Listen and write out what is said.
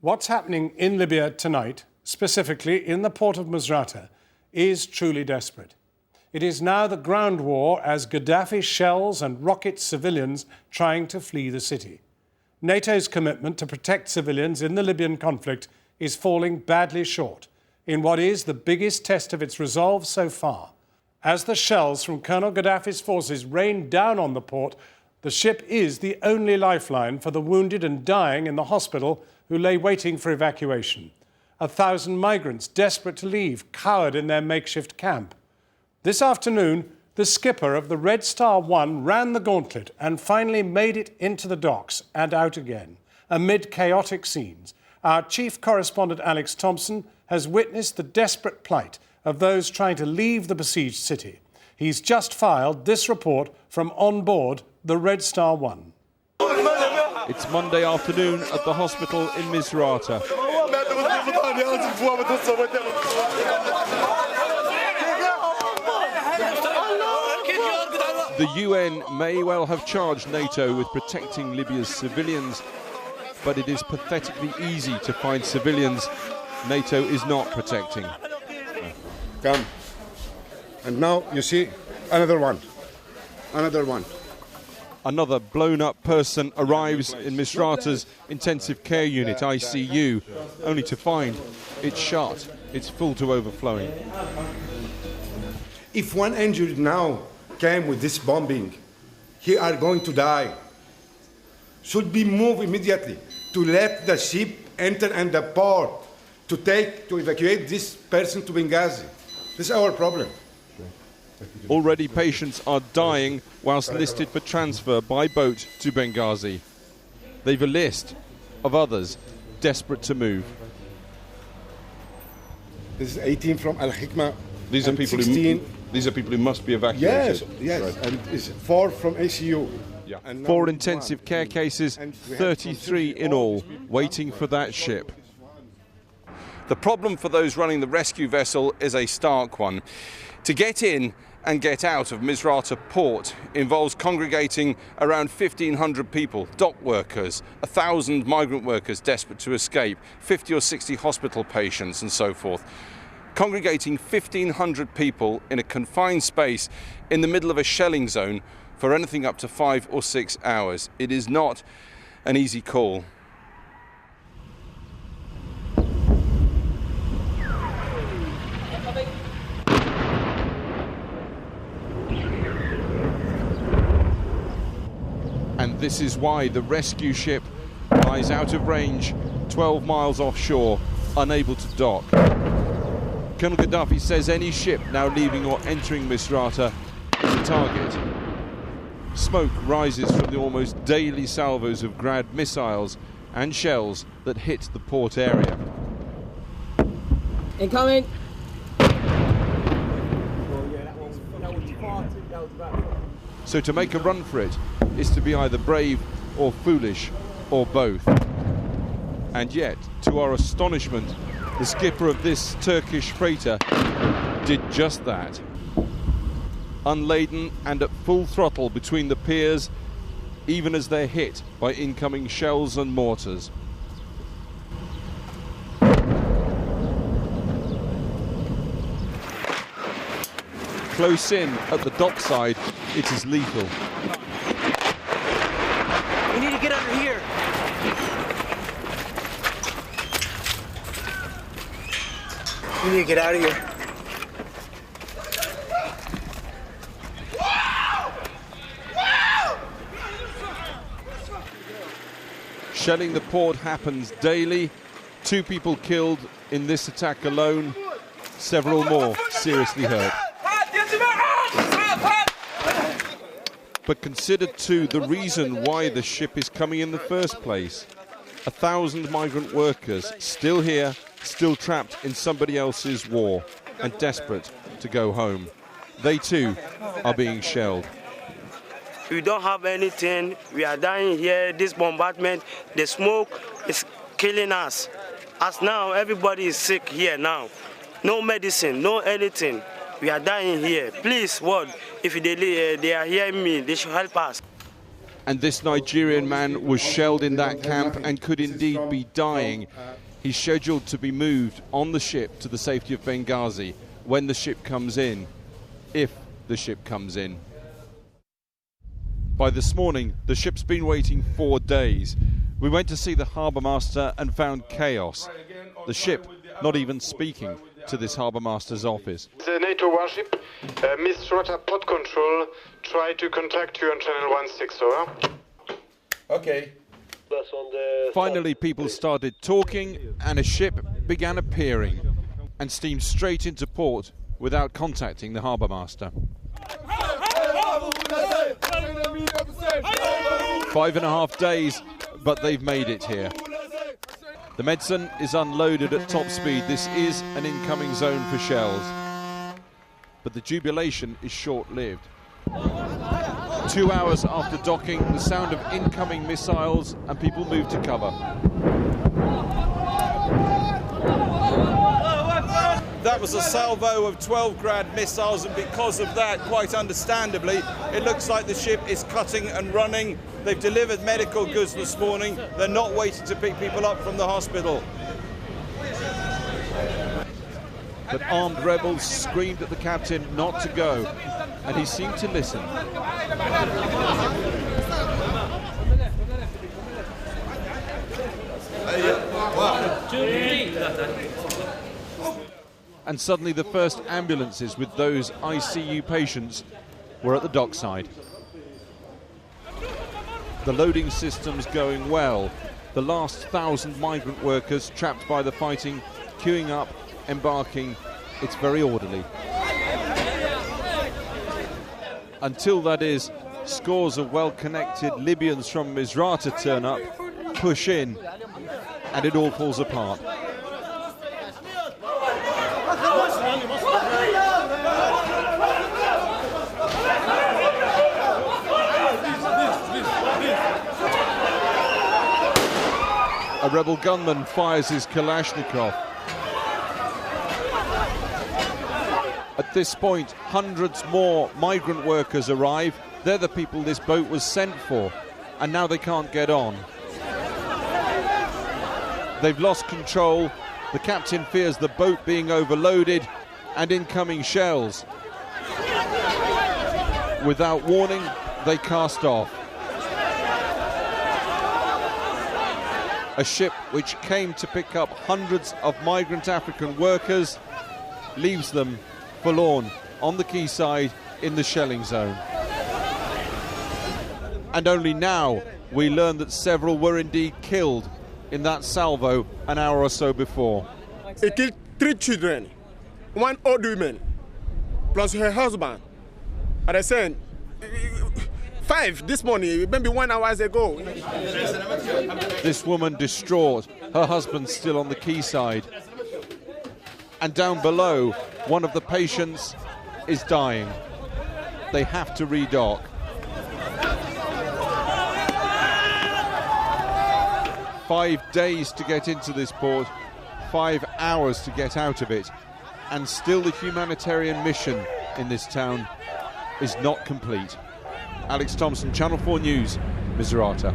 What's happening in Libya tonight, specifically in the port of Misrata, is truly desperate. It is now the ground war as Gaddafi shells and rockets civilians trying to flee the city. NATO's commitment to protect civilians in the Libyan conflict is falling badly short in what is the biggest test of its resolve so far. As the shells from Colonel Gaddafi's forces rain down on the port, the ship is the only lifeline for the wounded and dying in the hospital who lay waiting for evacuation. 1,000 migrants desperate to leave, cowered in their makeshift camp. This afternoon, the skipper of the Red Star 1 ran the gauntlet and finally made it into the docks and out again, amid chaotic scenes. Our chief correspondent, Alex Thomson, has witnessed the desperate plight of those trying to leave the besieged city. He's just filed this report from on board the Red Star 1. It's Monday afternoon at the hospital in Misrata. The UN may well have charged NATO with protecting Libya's civilians, but it is pathetically easy to find civilians NATO is not protecting. Come. And now you see another one. Another blown-up person arrives in Misrata's intensive care unit, ICU, only to find it's shut. It's full to overflowing. If one injured now came with this bombing, he are going to die. Should be moved immediately to let the ship enter and the port to evacuate this person to Benghazi. This is our problem. Already patients are dying whilst listed for transfer by boat to Benghazi. They've a list of others desperate to move. This is 18 from Al-Hikmah. These are people 16. These are people who must be evacuated. Yes, right. And it's 4 from ACU. Yeah. 4 intensive care cases, 33 in all, waiting for that ship. The problem for those running the rescue vessel is a stark one. To get in and get out of Misrata port involves congregating around 1,500 people, dock workers, 1,000 migrant workers desperate to escape, 50 or 60 hospital patients and so forth. Congregating 1,500 people in a confined space in the middle of a shelling zone for anything up to 5 or 6 hours. It is not an easy call. And this is why the rescue ship lies out of range, 12 miles offshore, unable to dock. Colonel Gaddafi says any ship now leaving or entering Misrata is a target. Smoke rises from the almost daily salvos of Grad missiles and shells that hit the port area. Incoming! So to make a run for it is to be either brave or foolish or both. And yet, to our astonishment, the skipper of this Turkish freighter did just that. Unladen and at full throttle between the piers, even as they're hit by incoming shells and mortars. Close in at the dockside, it is lethal. We need to get under here. We need to get out of here. Shelling the port happens daily. 2 people killed in this attack alone. Several more seriously hurt. But consider too the reason why the ship is coming in the first place. 1,000 migrant workers still here, still trapped in somebody else's war and desperate to go home. They too are being shelled. We don't have anything. We are dying here. This bombardment, the smoke is killing us. As now, everybody is sick here now. No medicine, no anything. We are dying here. Please, world, if they are hearing me, they should help us. And this Nigerian man was shelled in that camp and could indeed be dying. He's scheduled to be moved on the ship to the safety of Benghazi when the ship comes in, if the ship comes in. By this morning, the ship's been waiting 4 days. We went to see the harbour master and found chaos. The ship not even speaking to this harbour master's office. The NATO warship, Misrata port control, try to contact you on channel 16, over. Okay. Finally, people started talking and a ship began appearing and steamed straight into port without contacting the harbour master. 5.5 days, but they've made it here. The medicine is unloaded at top speed. This is an incoming zone for shells. But the jubilation is short-lived. 2 hours after docking, the sound of incoming missiles and people move to cover. That was a salvo of 12 Grad missiles, and because of that, quite understandably, it looks like the ship is cutting and running. They've delivered medical goods this morning. They're not waiting to pick people up from the hospital. But armed rebels screamed at the captain not to go, and he seemed to listen. And suddenly the first ambulances with those ICU patients were at the dockside. The loading system's going well. The last 1,000 migrant workers trapped by the fighting, queuing up, embarking. It's very orderly. Until, that is, scores of well-connected Libyans from Misrata turn up, push in, and it all falls apart. A rebel gunman fires his Kalashnikov. At this point, hundreds more migrant workers arrive. They're the people this boat was sent for, and now they can't get on. They've lost control. The captain fears the boat being overloaded and incoming shells. Without warning, they cast off. A ship which came to pick up hundreds of migrant African workers leaves them forlorn on the quayside in the shelling zone. And only now we learn that several were indeed killed in that salvo an hour or so before. It killed 3 children, 1 old woman, plus her husband. And I said, 5 this morning, maybe 1 hour ago. This woman distraught, her husband still on the quayside. And down below, one of the patients is dying. They have to redock. 5 days to get into this port, 5 hours to get out of it. And still the humanitarian mission in this town is not complete. Alex Thomson, Channel 4 News, Misrata.